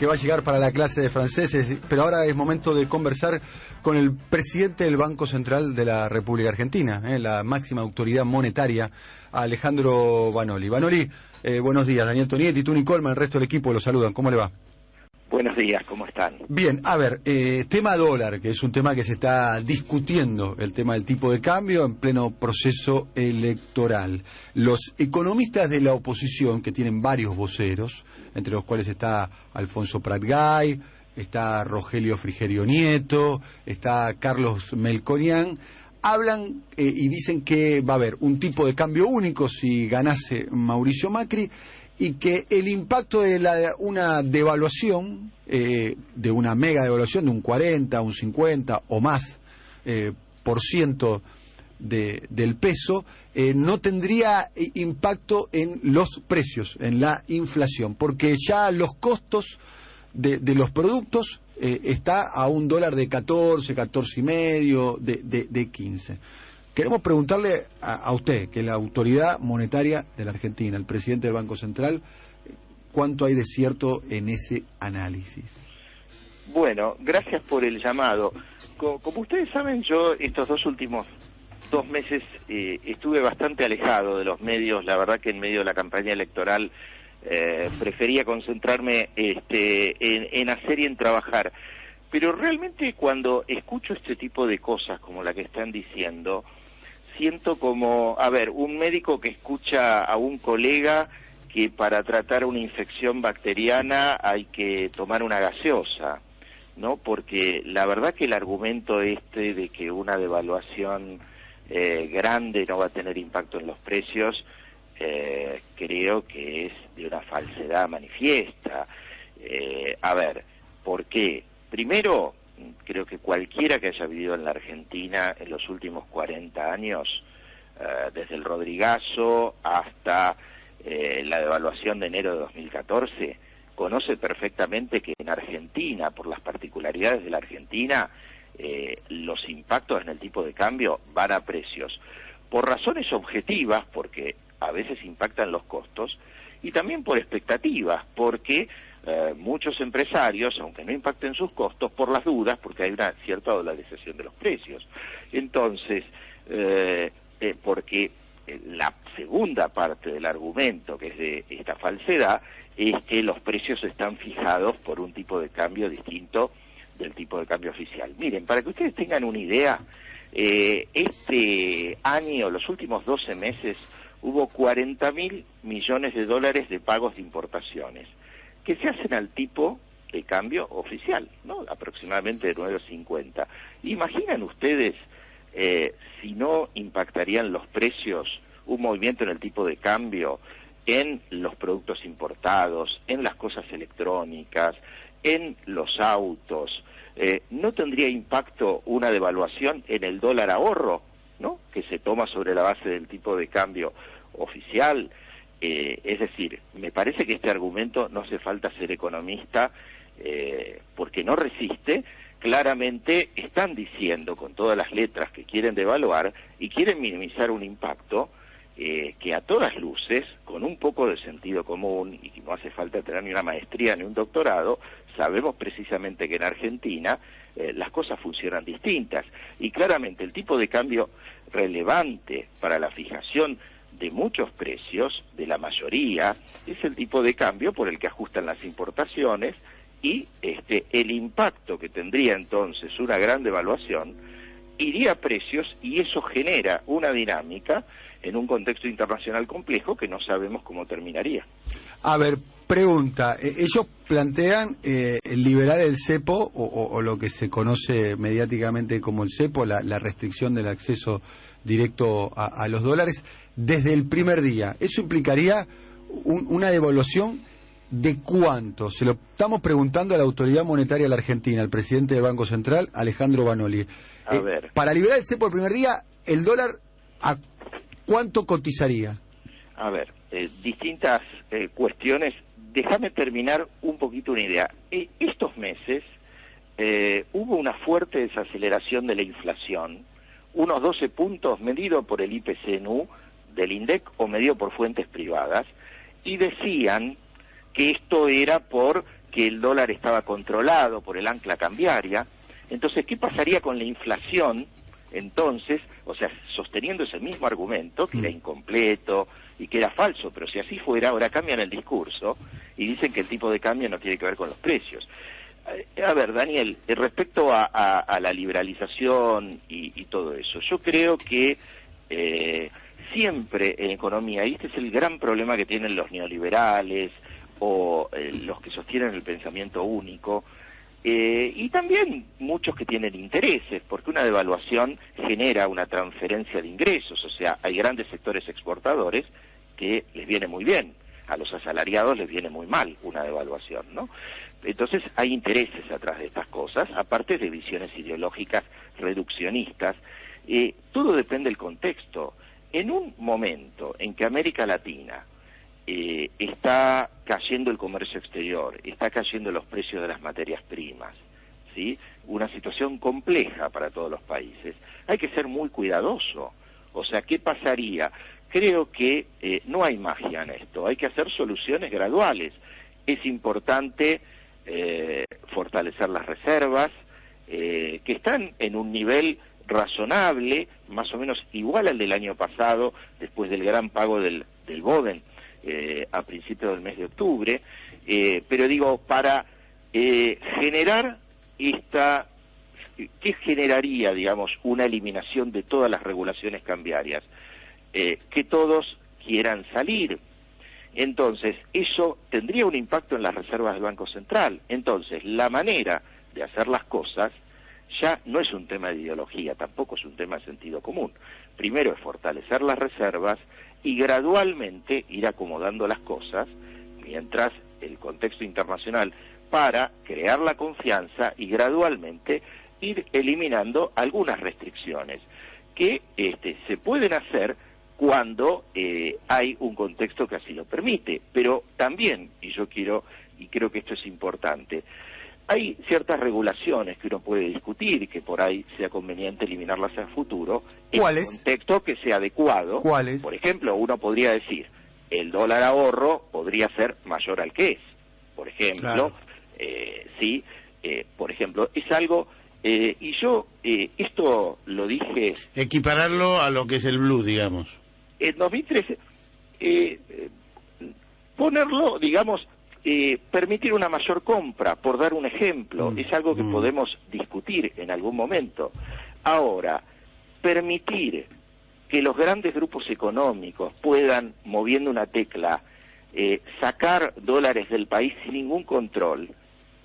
que va a llegar para la clase de francés, pero ahora es momento de conversar con el presidente del Banco Central de la República Argentina, la máxima autoridad monetaria, Alejandro Vanoli. Vanoli, buenos días. Daniel Tonietti, Tuni Colman, el resto del equipo los saludan. ¿Cómo le va? Buenos días, ¿cómo están? Bien, a ver, tema dólar, que es un tema que se está discutiendo, el tema del tipo de cambio en pleno proceso electoral. Los economistas de la oposición, que tienen varios voceros, entre los cuales está Alfonso Prat-Gay, está Rogelio Frigerio Nieto, está Carlos Melconian, hablan y dicen que va a haber un tipo de cambio único si ganase Mauricio Macri, y que el impacto de una devaluación, de una mega devaluación de un 40, un 50 o más por ciento del peso, no tendría impacto en los precios, en la inflación, porque ya los costos de los productos está a un dólar de 14, 14 y medio, de 15. Queremos preguntarle a usted, que es la autoridad monetaria de la Argentina, el presidente del Banco Central, ¿cuánto hay de cierto en ese análisis? Bueno, gracias por el llamado. Como ustedes saben, yo estos dos últimos 2 meses estuve bastante alejado de los medios. La verdad que en medio de la campaña electoral prefería concentrarme en hacer y en trabajar. Pero realmente cuando escucho este tipo de cosas como la que están diciendo, siento como, un médico que escucha a un colega que para tratar una infección bacteriana hay que tomar una gaseosa, ¿no? Porque la verdad que el argumento de que una devaluación grande no va a tener impacto en los precios, creo que es de una falsedad manifiesta. ¿Por qué? Primero, creo que cualquiera que haya vivido en la Argentina en los últimos 40 años, desde el Rodrigazo hasta la devaluación de enero de 2014, conoce perfectamente que en Argentina, por las particularidades de la Argentina, los impactos en el tipo de cambio van a precios, por razones objetivas, porque a veces impactan los costos, y también por expectativas, porque muchos empresarios, aunque no impacten sus costos, por las dudas, porque hay una cierta dolarización de los precios. Entonces, porque la segunda parte del argumento, que es de esta falsedad, es que los precios están fijados por un tipo de cambio distinto del tipo de cambio oficial. Miren, para que ustedes tengan una idea, este año, los últimos 12 meses, hubo 40.000 millones de dólares de pagos de importaciones, que se hacen al tipo de cambio oficial, ¿no? Aproximadamente de 9.50. ¿Imaginan ustedes si no impactarían los precios un movimiento en el tipo de cambio en los productos importados, en las cosas electrónicas, en los autos? ¿No tendría impacto una devaluación en el dólar ahorro, ¿no?, que se toma sobre la base del tipo de cambio oficial? Es decir, me parece que este argumento no hace falta ser economista, porque no resiste. Claramente están diciendo con todas las letras que quieren devaluar y quieren minimizar un impacto que a todas luces, con un poco de sentido común, y que no hace falta tener ni una maestría ni un doctorado, sabemos precisamente que en Argentina las cosas funcionan distintas, y claramente el tipo de cambio relevante para la fijación de muchos precios, de la mayoría, es el tipo de cambio por el que ajustan las importaciones, y el impacto que tendría entonces una gran devaluación iría a precios, y eso genera una dinámica en un contexto internacional complejo que no sabemos cómo terminaría. A ver, pregunta, ellos plantean liberar el cepo, o lo que se conoce mediáticamente como el cepo, la restricción del acceso directo a los dólares, desde el primer día. ¿Eso implicaría una devaluación de cuánto? Se lo estamos preguntando a la autoridad monetaria de la Argentina, al presidente del Banco Central, Alejandro Vanoli. A ver. Para liberar el cepo el primer día, ¿el dólar a cuánto cotizaría? A ver, distintas cuestiones. Déjame terminar un poquito una idea. Estos meses hubo una fuerte desaceleración de la inflación, unos 12 puntos medido por el IPC-NU del INDEC o medido por fuentes privadas, y decían que esto era por que el dólar estaba controlado por el ancla cambiaria. Entonces, ¿qué pasaría con la inflación? Entonces, o sea, sosteniendo ese mismo argumento, que era incompleto y que era falso, pero si así fuera, ahora cambian el discurso y dicen que el tipo de cambio no tiene que ver con los precios. A ver, Daniel, respecto a la liberalización y todo eso, yo creo que siempre en economía, y este es el gran problema que tienen los neoliberales o los que sostienen el pensamiento único, y también muchos que tienen intereses, porque una devaluación genera una transferencia de ingresos, o sea, hay grandes sectores exportadores que les viene muy bien, a los asalariados les viene muy mal una devaluación, ¿no? Entonces hay intereses atrás de estas cosas, aparte de visiones ideológicas reduccionistas. Todo depende del contexto. En un momento en que América Latina está cayendo el comercio exterior, está cayendo los precios de las materias primas, ¿sí? Una situación compleja para todos los países. Hay que ser muy cuidadoso. O sea, ¿qué pasaría? Creo que no hay magia en esto, hay que hacer soluciones graduales. Es importante fortalecer las reservas, que están en un nivel razonable, más o menos igual al del año pasado, después del gran pago del Boden a principios del mes de octubre, pero digo, para generar esta... ¿Qué generaría, digamos, una eliminación de todas las regulaciones cambiarias? Que todos quieran salir. Entonces, eso tendría un impacto en las reservas del Banco Central. Entonces, la manera de hacer las cosas ya no es un tema de ideología, tampoco es un tema de sentido común. Primero es fortalecer las reservas y gradualmente ir acomodando las cosas, mientras el contexto internacional, para crear la confianza y gradualmente ir eliminando algunas restricciones que se pueden hacer cuando hay un contexto que así lo permite, pero también, y yo quiero, y creo que esto es importante, hay ciertas regulaciones que uno puede discutir, que por ahí sea conveniente eliminarlas en futuro, en un contexto que sea adecuado. ¿Cuáles? Por ejemplo, uno podría decir, el dólar ahorro podría ser mayor al que es, por ejemplo, claro. Sí, por ejemplo, es algo... y yo esto lo dije... Equipararlo a lo que es el blue, digamos. En 2013, ponerlo, digamos, permitir una mayor compra, por dar un ejemplo, es algo que podemos discutir en algún momento. Ahora, permitir que los grandes grupos económicos puedan, moviendo una tecla, sacar dólares del país sin ningún control,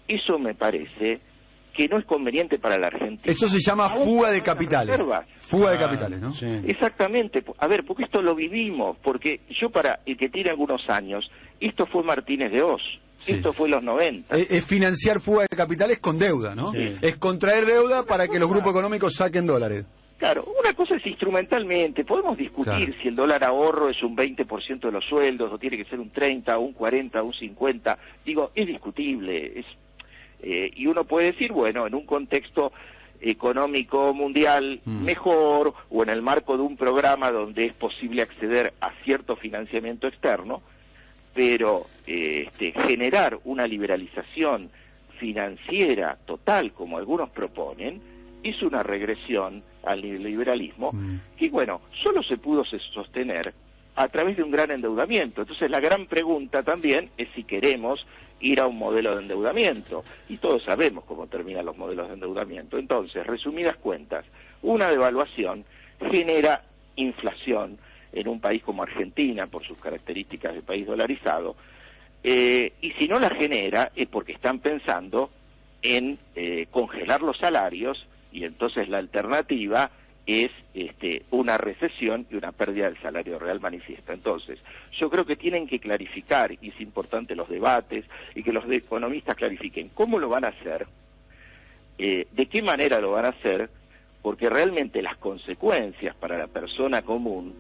eso me parece que no es conveniente para la Argentina. Eso se llama fuga de capitales. Fuga de capitales, ¿no? Sí. Exactamente. A ver, porque esto lo vivimos, porque yo, para el que tiene algunos años, esto fue Martínez de Oz, sí. Esto fue los 90. Es financiar fuga de capitales con deuda, ¿no? Sí. Es contraer deuda para que los grupos económicos saquen dólares. Claro, una cosa es instrumentalmente, podemos discutir si el dólar ahorro es un 20% de los sueldos, o tiene que ser un 30, un 40, un 50, digo, es discutible, y uno puede decir, bueno, en un contexto económico mundial mejor, o en el marco de un programa donde es posible acceder a cierto financiamiento externo, pero generar una liberalización financiera total, como algunos proponen, es una regresión al liberalismo que, bueno, solo se pudo sostener a través de un gran endeudamiento. Entonces la gran pregunta también es si queremos ir a un modelo de endeudamiento, y todos sabemos cómo terminan los modelos de endeudamiento. Entonces, resumidas cuentas, una devaluación genera inflación en un país como Argentina, por sus características de país dolarizado, y si no la genera es porque están pensando en congelar los salarios, y entonces la alternativa es una recesión y una pérdida del salario real manifiesta. Entonces, yo creo que tienen que clarificar, y es importante los debates, y que los economistas clarifiquen cómo lo van a hacer, de qué manera lo van a hacer, porque realmente las consecuencias para la persona común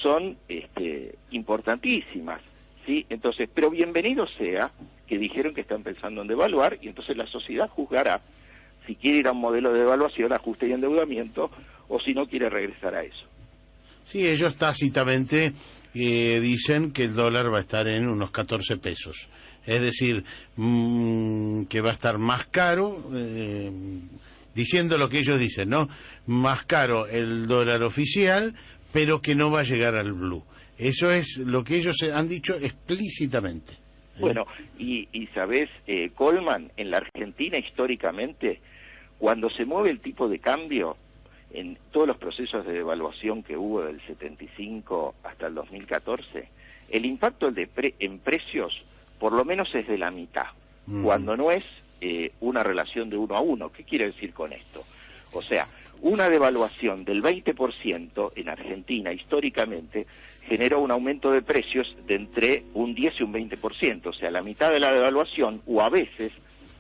son importantísimas, ¿sí? Entonces, pero bienvenido sea que dijeron que están pensando en devaluar, y entonces la sociedad juzgará si quiere ir a un modelo de devaluación, ajuste y endeudamiento, o si no quiere regresar a eso. Sí, ellos tácitamente dicen que el dólar va a estar en unos 14 pesos. Es decir, que va a estar más caro, diciendo lo que ellos dicen, ¿no? Más caro el dólar oficial, pero que no va a llegar al blue. Eso es lo que ellos han dicho explícitamente. Bueno, y sabés, Colman, en la Argentina históricamente, cuando se mueve el tipo de cambio, en todos los procesos de devaluación que hubo del 75 hasta el 2014, el impacto en precios por lo menos es de la mitad, cuando no es una relación de 1 a 1. ¿Qué quiere decir con esto? O sea, una devaluación del 20% en Argentina históricamente generó un aumento de precios de entre un 10 y un 20%, o sea, la mitad de la devaluación, o a veces,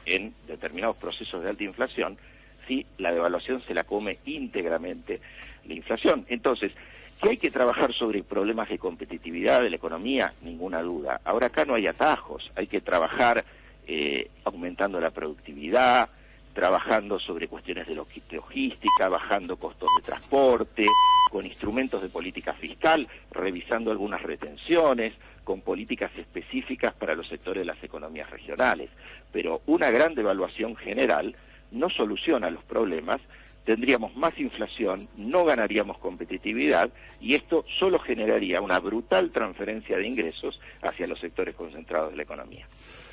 en determinados procesos de alta inflación, sí, la devaluación se la come íntegramente la inflación. Entonces, que hay que trabajar sobre problemas de competitividad de la economía, ninguna duda. Ahora acá no hay atajos, hay que trabajar aumentando la productividad, trabajando sobre cuestiones de logística, bajando costos de transporte, con instrumentos de política fiscal, revisando algunas retenciones, con políticas específicas para los sectores de las economías regionales. Pero una gran devaluación general no soluciona los problemas, tendríamos más inflación, no ganaríamos competitividad y esto solo generaría una brutal transferencia de ingresos hacia los sectores concentrados de la economía.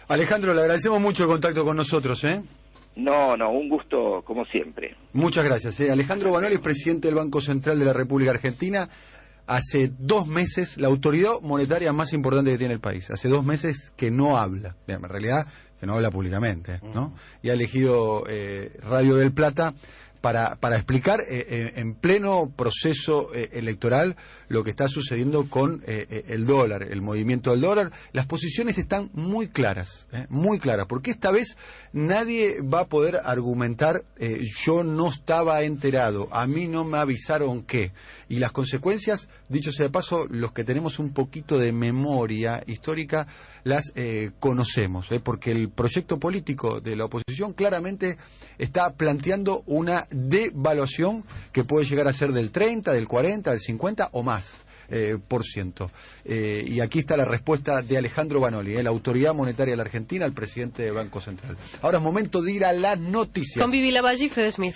Alejandro, le agradecemos mucho el contacto con nosotros, ¿eh? No, un gusto como siempre. Muchas gracias. Alejandro Banoli es presidente del Banco Central de la República Argentina. Hace 2 meses, la autoridad monetaria más importante que tiene el país, hace 2 meses que no habla, en realidad que no habla públicamente, ¿no? Y ha elegido Radio del Plata para explicar en pleno proceso electoral lo que está sucediendo con el dólar, el movimiento del dólar. Las posiciones están muy claras, porque esta vez nadie va a poder argumentar yo no estaba enterado, a mí no me avisaron qué. Y las consecuencias, dicho sea de paso, los que tenemos un poquito de memoria histórica las conocemos, porque el proyecto político de la oposición claramente está planteando una devaluación que puede llegar a ser del 30, del 40, del 50 o más por ciento. Y aquí está la respuesta de Alejandro Banoli, la autoridad monetaria de la Argentina, el presidente del Banco Central. Ahora es momento de ir a las noticias. Con Vivi Lavalle y Fede Smith.